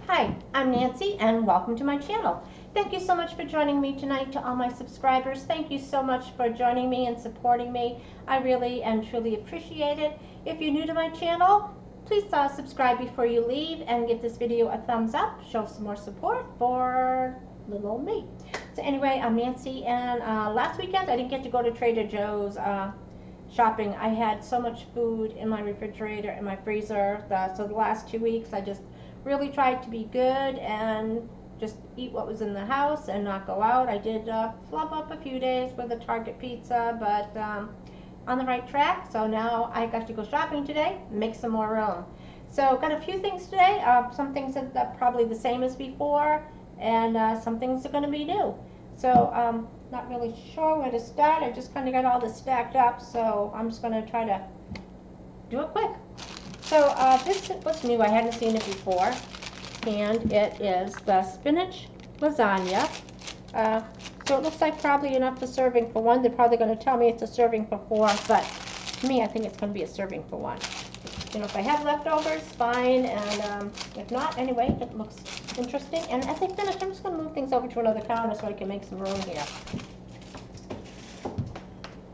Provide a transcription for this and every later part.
Hi, I'm Nancy and welcome to my channel. Thank you so much for joining me tonight. To all my subscribers, thank you so much for joining me and supporting me. I really and truly appreciate it. If you're new to my channel, please subscribe before you leave and give this video a thumbs up. Show some more support for little old me. So anyway, I'm Nancy, and last weekend I didn't get to go to Trader Joe's shopping. I had so much food in my refrigerator and my freezer, so the last 2 weeks I just really tried to be good and just eat what was in the house and not go out. I did flub up a few days with a Target pizza, but on the right track. So now I got to go shopping today, make some more room. So got a few things today. Some things that are probably the same as before, and some things are going to be new. So not really sure where to start. I just kind of got all this stacked up, so I'm just going to try to do it quick. So this was new. I hadn't seen it before, and it is the spinach lasagna. So it looks like probably enough for serving for one. They're probably going to tell me it's a serving for four, but to me, I think it's going to be a serving for one. You know, if I have leftovers, fine, and if not, anyway, it looks interesting. And as I finish, I'm just going to move things over to another counter so I can make some room here.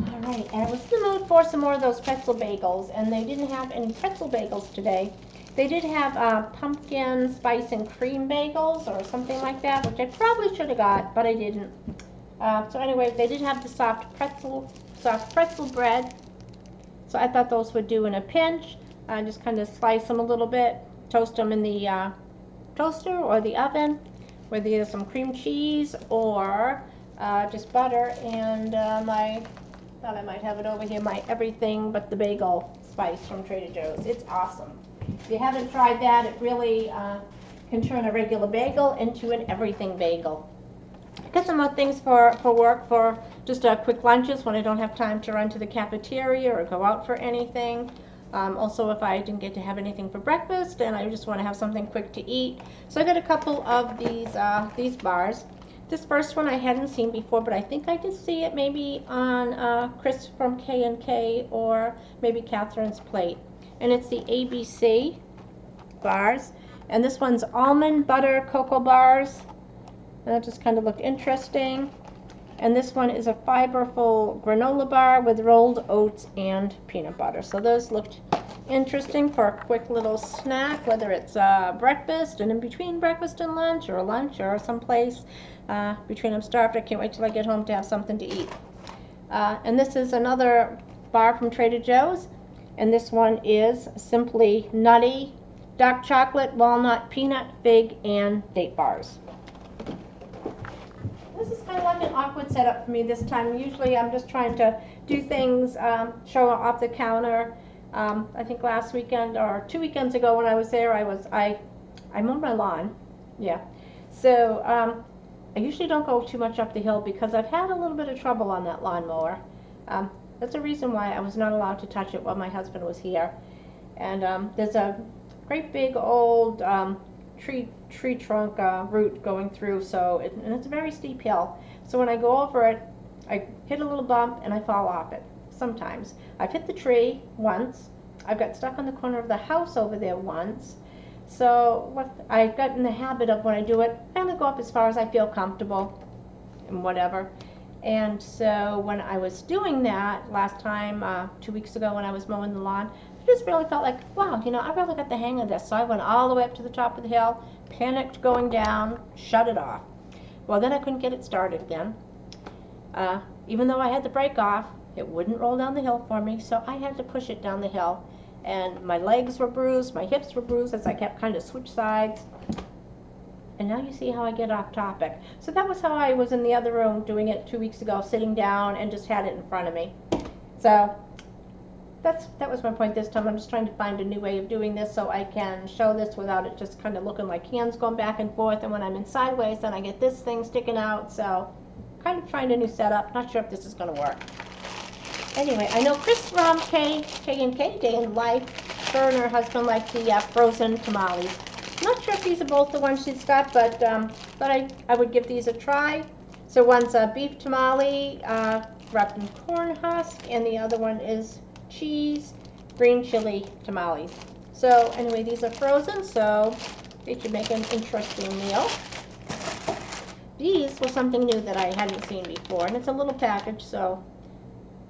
Alright, and I was in the mood for some more of those pretzel bagels, and they didn't have any pretzel bagels today. They did have pumpkin spice and cream bagels or something like that, which I probably should have got, but I didn't. So anyway, they did have the soft pretzel bread, so I thought those would do in a pinch. Just kind of slice them a little bit, toast them in the toaster or the oven with either some cream cheese or just butter and I might have it over here, my everything but the bagel spice from Trader Joe's. It's awesome. If you haven't tried that, it really can turn a regular bagel into an everything bagel. Got some more things for work, for just quick lunches when I don't have time to run to the cafeteria or go out for anything. Also, if I didn't get to have anything for breakfast and I just want to have something quick to eat. So I got a couple of these bars. This first one I hadn't seen before, but I think I did see it maybe on Chris from K&K or maybe Catherine's Plate. And it's the ABC bars. And this one's almond butter cocoa bars. And that just kind of looked interesting. And this one is a fiberful granola bar with rolled oats and peanut butter. So those looked interesting for a quick little snack, whether it's breakfast and in between breakfast and lunch or someplace between. I'm starved. I can't wait till I get home to have something to eat. And this is another bar from Trader Joe's, and this one is Simply Nutty dark chocolate, walnut, peanut, fig, and date bars. This is kind of like an awkward setup for me this time. Usually I'm just trying to do things, show off the counter. I think last weekend or 2 weekends ago when I was there, I mowed my lawn. Yeah. So I usually don't go too much up the hill because I've had a little bit of trouble on that lawnmower. That's the reason why I was not allowed to touch it while my husband was here. And there's a great big old tree trunk root going through, so and it's a very steep hill. So when I go over it, I hit a little bump and I fall off it. Sometimes I've hit the tree once. I've got stuck on the corner of the house over there once. So what I've got in the habit of, when I do it, I only go up as far as I feel comfortable and whatever. And so when I was doing that last time, 2 weeks ago when I was mowing the lawn, I just really felt like, wow, you know, I really got the hang of this. So I went all the way up to the top of the hill, panicked going down, shut it off. Well, then I couldn't get it started again. Even though I had the brake off, it wouldn't roll down the hill for me, so I had to push it down the hill. And my legs were bruised, my hips were bruised as I kept kind of switch sides. And now you see how I get off topic. So that was how I was in the other room doing it 2 weeks ago, sitting down and just had it in front of me. So that was my point this time. I'm just trying to find a new way of doing this so I can show this without it just kind of looking like hands going back and forth. And when I'm in sideways, then I get this thing sticking out. So kind of trying a new setup. Not sure if this is going to work. Anyway, I know Chris from K&K Day in Life, her and her husband like the frozen tamales. I'm not sure if these are both the ones she's got, but I would give these a try. So one's a beef tamale wrapped in corn husk, and the other one is cheese green chili tamales. So anyway, these are frozen, so They should make an interesting meal. These were something new that I hadn't seen before, and it's a little package, so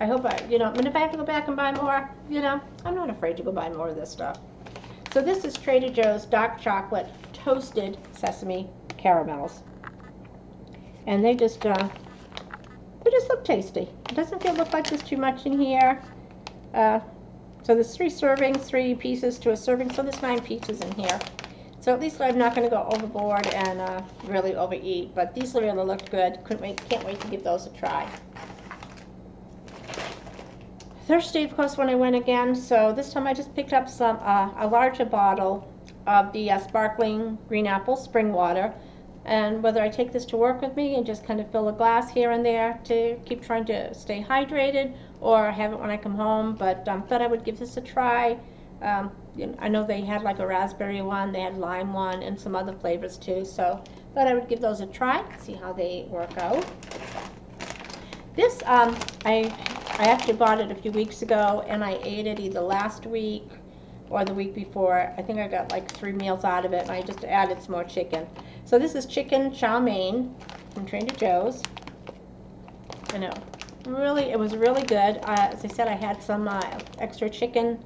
I hope and if I have to go back and buy more, I'm not afraid to go buy more of this stuff. So this is Trader Joe's dark chocolate toasted sesame caramels, and they just look tasty. It doesn't look like there's too much in here. So there's 3 servings, 3 pieces to a serving, so there's 9 pieces in here. So at least I'm not going to go overboard and really overeat. But these really looked good. Can't wait to give those a try. Thursday, of course, when I went again. So this time I just picked up a larger bottle of the sparkling green apple spring water. And whether I take this to work with me and just kind of fill a glass here and there to keep trying to stay hydrated, or have it when I come home. But thought I would give this a try. I know they had like a raspberry one, they had lime one, and some other flavors too. So thought I would give those a try, see how they work out. This I actually bought it a few weeks ago, and I ate it either last week or the week before. I think I got like 3 meals out of it, and I just added some more chicken. So this is chicken chow mein from Trader Joe's. I know, it was really good. As I said, I had some extra chicken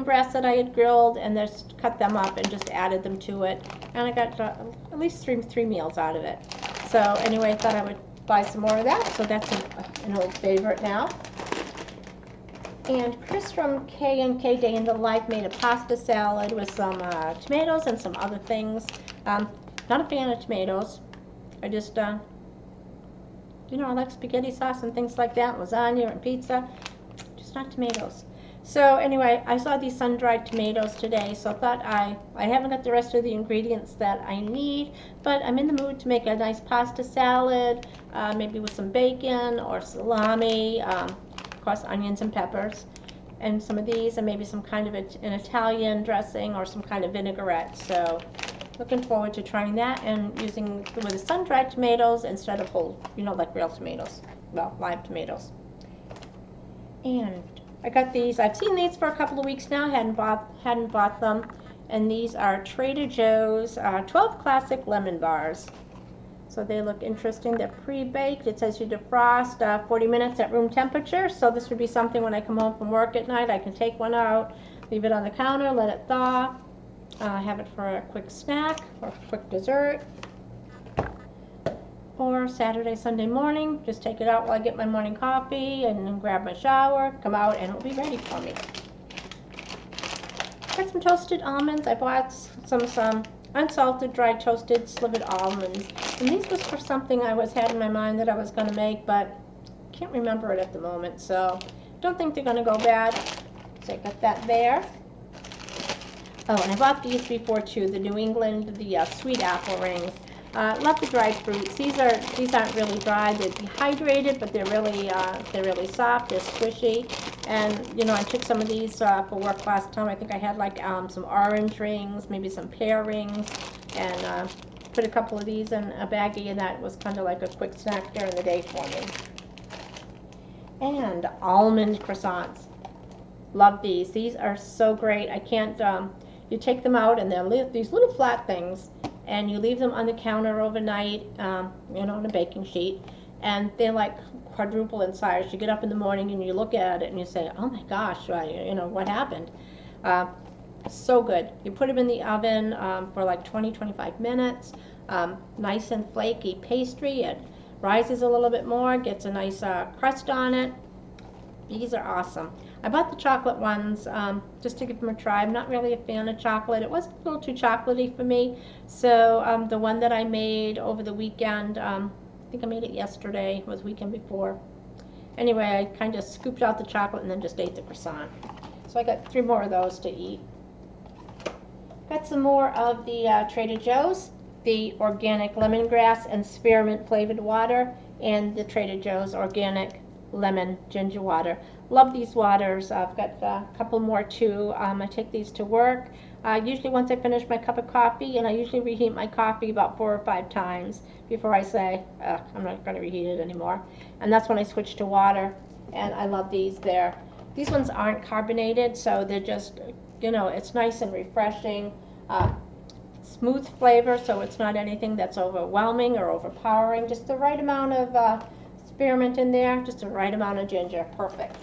breasts that I had grilled, and just cut them up and just added them to it. And I got at least three meals out of it. So anyway, I thought I would buy some more of that. So that's an old favorite now. And Chris from K&K Day in the Life made a pasta salad with some tomatoes and some other things. Not a fan of tomatoes. I just, I like spaghetti sauce and things like that, lasagna and pizza. Just not tomatoes. So anyway, I saw these sun-dried tomatoes today, so I thought I haven't got the rest of the ingredients that I need, but I'm in the mood to make a nice pasta salad, maybe with some bacon or salami, of course onions and peppers, and some of these, and maybe some kind of an Italian dressing or some kind of vinaigrette. So looking forward to trying that and using with the sun-dried tomatoes instead of whole, like real tomatoes, well, live tomatoes. And I got these. I've seen these for a couple of weeks now. Hadn't bought them, and these are Trader Joe's 12 classic lemon bars. So they look interesting. They're pre-baked. It says you defrost 40 minutes at room temperature. So this would be something when I come home from work at night, I can take one out, leave it on the counter, let it thaw, have it for a quick snack or quick dessert. Or Saturday, Sunday morning, just take it out while I get my morning coffee and then grab my shower, come out, and it'll be ready for me. Got some toasted almonds. I bought some unsalted, dry toasted slivered almonds. And these was for something I had in my mind that I was going to make, but can't remember it at the moment. So don't think they're going to go bad. So I got that there. Oh, and I bought these before too, the New England, the sweet apple rings. Love the dried fruits. These aren't really dry. They're dehydrated, but they're really soft. They're squishy. And I took some of these for work last time. I think I had like some orange rings, maybe some pear rings, and put a couple of these in a baggie, and that was kind of like a quick snack during the day for me. And almond croissants. Love these. These are so great. I can't. You take them out, and they're these little flat things. And you leave them on the counter overnight, on a baking sheet, and they're like quadruple in size. You get up in the morning and you look at it and you say, oh my gosh, what happened? So good. You put them in the oven for like 20-25 minutes. Nice and flaky pastry. It rises a little bit more, gets a nice crust on it. These are awesome. I bought the chocolate ones just to give them a try. I'm not really a fan of chocolate. It was a little too chocolatey for me. So the one that I made over the weekend, I think I made it yesterday, was the weekend before. Anyway, I kind of scooped out the chocolate and then just ate the croissant. So I got 3 more of those to eat. Got some more of the Trader Joe's, the organic lemongrass and spearmint flavored water, and the Trader Joe's organic lemon ginger water. Love these waters. I've got a couple more too. I take these to work. Usually once I finish my cup of coffee, and I usually reheat my coffee about 4 or 5 times before I say, I'm not going to reheat it anymore. And that's when I switch to water. And I love these. These ones aren't carbonated, so they're just, it's nice and refreshing. smooth flavor, so it's not anything that's overwhelming or overpowering. Just the right amount of spearmint in there, just the right amount of ginger. Perfect.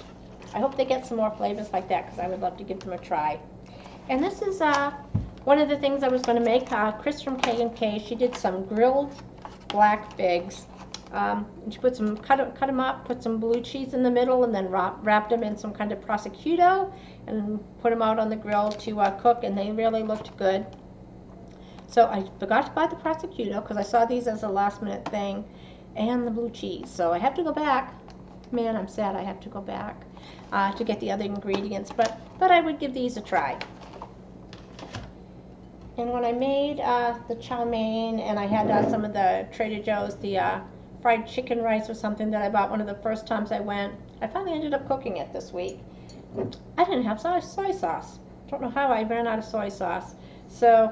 I hope they get some more flavors like that because I would love to give them a try. And this is one of the things I was going to make. Chris from K&K, she did some grilled black figs. She put some, cut them up, put some blue cheese in the middle, and then wrapped them in some kind of prosciutto and put them out on the grill to cook, and they really looked good. So I forgot to buy the prosciutto because I saw these as a last minute thing, and the blue cheese. So I have to go back. Man, I'm sad I have to go back to get the other ingredients, but I would give these a try. And when I made the chow mein, and I had some of the Trader Joe's, the fried chicken rice or something that I bought one of the first times I went, I finally ended up cooking it this week. I didn't have soy sauce. Don't know how I ran out of soy sauce. So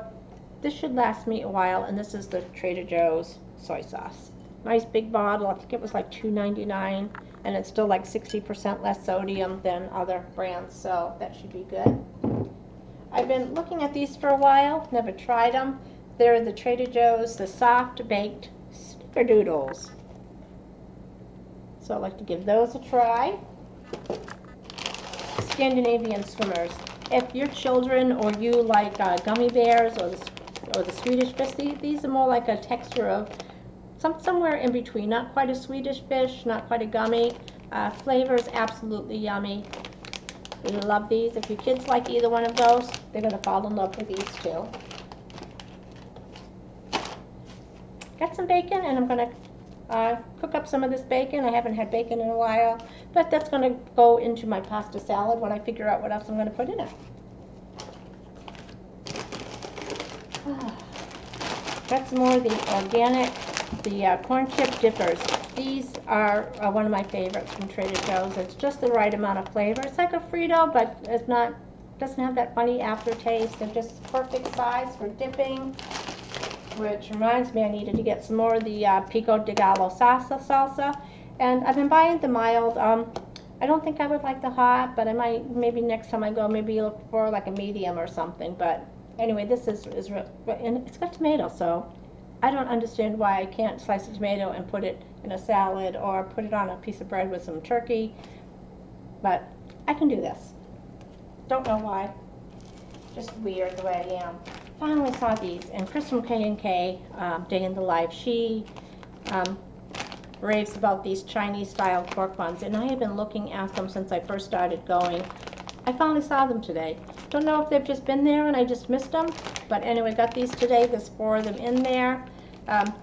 this should last me a while, and this is the Trader Joe's soy sauce. Nice big bottle. I think it was like $2.99, and it's still like 60% less sodium than other brands, so that should be good. I've been looking at these for a while, never tried them. They're the Trader Joe's, the soft baked snickerdoodles. So I'd like to give those a try. Scandinavian swimmers. If your children or you like gummy bears or the Swedish fish, these are more like a texture of somewhere in between. Not quite a Swedish fish, not quite a gummy. Flavor is absolutely yummy. We love these. If your kids like either one of those, they're going to fall in love with these too. Got some bacon, and I'm going to cook up some of this bacon. I haven't had bacon in a while, but that's going to go into my pasta salad when I figure out what else I'm going to put in it. Got some more of the organic, the corn chip dippers. These are one of my favorites from Trader Joe's. It's just the right amount of flavor. It's like a Frito, but it's not, doesn't have that funny aftertaste. They're just perfect size for dipping, which reminds me I needed to get some more of the pico de gallo salsa. And I've been buying the mild. I don't think I would like the hot, but I might, maybe next time I go, maybe look for like a medium or something. But anyway, this is real, and it's got tomato, so I don't understand why I can't slice a tomato and put it in a salad or put it on a piece of bread with some turkey, but I can do this. Don't know why. Just weird the way I am. Finally saw these, and Chris from K&K, Day in the Life, she raves about these Chinese-style pork buns, and I have been looking at them since I first started going. I finally saw them today. Don't know if they've just been there and I just missed them, but anyway, got these today. There's 4 of them in there.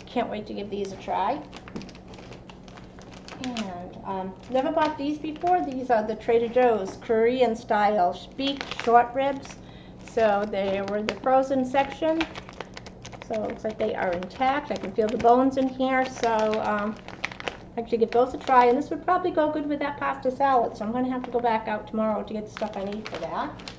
Can't wait to give these a try. And never bought these before. These are the Trader Joe's Korean style beef short ribs. So they were in the frozen section. So it looks like they are intact. I can feel the bones in here. So I actually give those a try. And this would probably go good with that pasta salad. So I'm going to have to go back out tomorrow to get the stuff I need for that.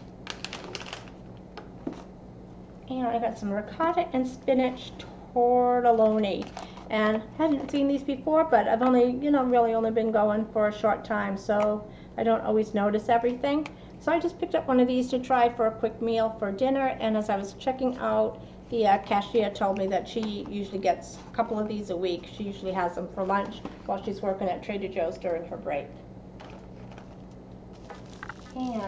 And I got some ricotta and spinach tortelloni. And I hadn't seen these before, but I've only, really only been going for a short time, so I don't always notice everything. So I just picked up one of these to try for a quick meal for dinner, and as I was checking out, the cashier told me that she usually gets a couple of these a week. She usually has them for lunch while she's working at Trader Joe's during her break. And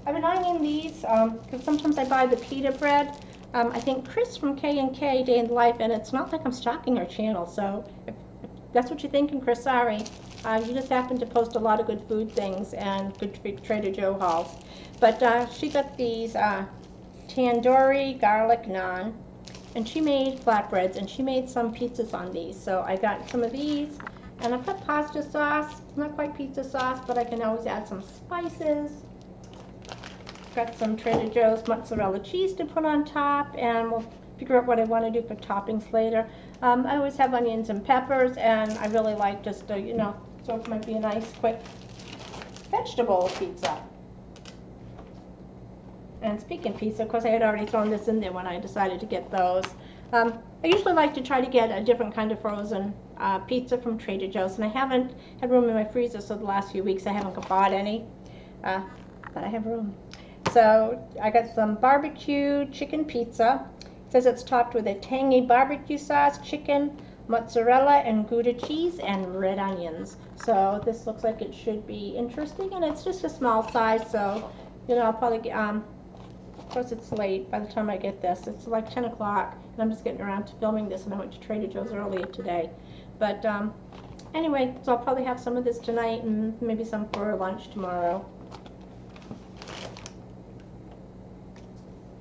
I've been eyeing these, because sometimes I buy the pita bread. I think Chris from K&K, Day in the Life, and it's not like I'm stalking her channel, so if that's what you're thinking, Chris, sorry. You just happen to post a lot of good food things and good Trader Joe hauls. But she got these tandoori garlic naan, and she made flatbreads, and she made some pizzas on these. So I got some of these, and I've got pasta sauce. It's not quite pizza sauce, but I can always add some spices. Got some Trader Joe's mozzarella cheese to put on top, and we'll figure out what I want to do for toppings later. I always have onions and peppers, and I really like just, so it might be a nice, quick vegetable pizza. And speaking of pizza, of course, I had already thrown this in there when I decided to get those. I usually like to try to get a different kind of frozen pizza from Trader Joe's, and I haven't had room in my freezer, so the last few weeks I haven't bought any, but I have room. So I got some barbecue chicken pizza, It says it's topped with a tangy barbecue sauce, chicken, mozzarella, and Gouda cheese, and red onions. So this looks like it should be interesting, and it's just a small size, so, you know, I'll probably get, of course it's late by the time I get this. It's like 10 o'clock, and I'm just getting around to filming this, and I went to Trader Joe's earlier today. But anyway, so I'll probably have some of this tonight, and maybe some for lunch tomorrow.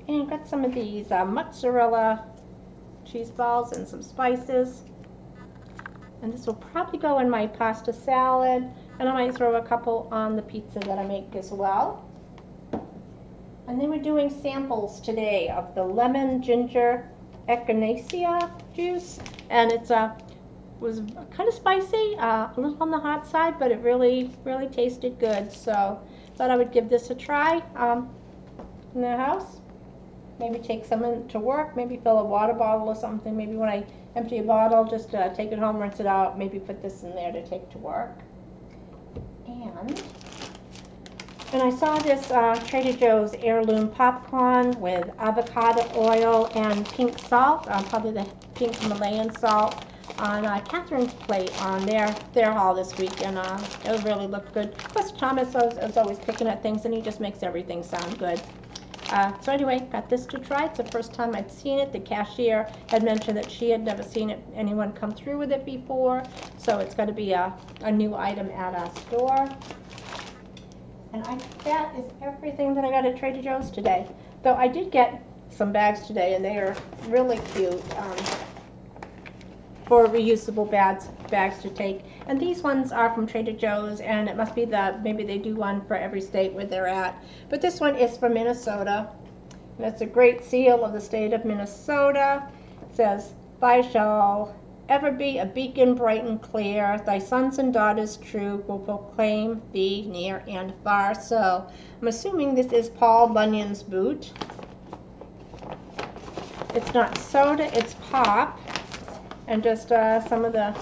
And got some of these mozzarella cheese balls and some spices. And this will probably go in my pasta salad, and I might throw a couple on the pizza that I make as well. And then we're doing samples today of the lemon ginger echinacea juice, and it's was kind of spicy, a little on the hot side, but it really tasted good. So thought I would give this a try in the house. Maybe take some into work, maybe fill a water bottle or something. Maybe when I empty a bottle, just take it home, rinse it out, maybe put this in there to take to work. And I saw this Trader Joe's heirloom popcorn with avocado oil and pink salt, probably the pink Himalayan salt, on Catherine's plate on their haul this week, and it really looked good. Of course, Thomas is always picking at things, and he just makes everything sound good. So anyway, got this to try. It's the first time I'd seen it. The cashier had mentioned that she had never seen anyone come through with it before, so it's got to be a new item at our store. And that is everything that I got at Trader Joe's today. Though I did get some bags today, and they are really cute for reusable bags to take. And these ones are from Trader Joe's, and it must be maybe they do one for every state where they're at. But this one is from Minnesota, and it's a great seal of the state of Minnesota. It says, "Thy shall ever be a beacon bright and clear. Thy sons and daughters true will proclaim thee near and far." So I'm assuming this is Paul Bunyan's boot. It's not soda, it's pop. And just some of the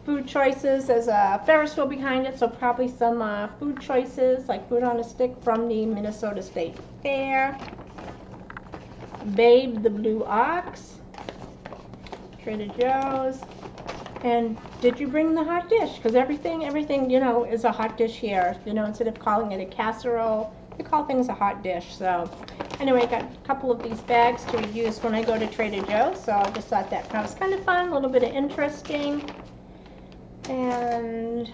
food choices. There's a Ferris wheel behind it, so probably some food choices, like food on a stick from the Minnesota State Fair. Babe the Blue Ox, Trader Joe's. And did you bring the hot dish? Because everything, you know, is a hot dish here. You know, instead of calling it a casserole, we call things a hot dish. So anyway, I got a couple of these bags to use when I go to Trader Joe's, so I just thought that was kind of fun, a little bit of interesting. And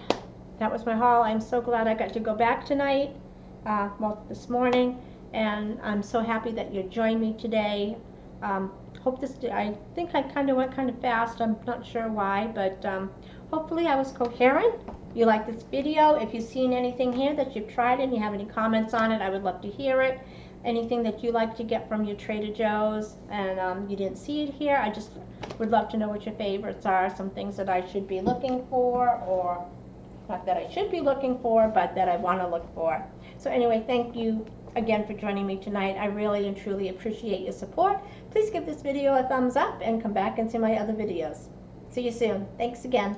that was my haul. I'm so glad I got to go back tonight, well, this morning, and I'm so happy that you joined me today. I think I kind of went kind of fast. I'm not sure why, but hopefully I was coherent. You like this video. If you've seen anything here that you've tried and you have any comments on it, I would love to hear it. Anything that you like to get from your Trader Joe's and you didn't see it here, I just would love to know what your favorites are, some things that I should be looking for, or not that I should be looking for, but that I want to look for. So anyway, thank you again for joining me tonight. I really and truly appreciate your support. Please give this video a thumbs up and come back and see my other videos. See you soon. Thanks again.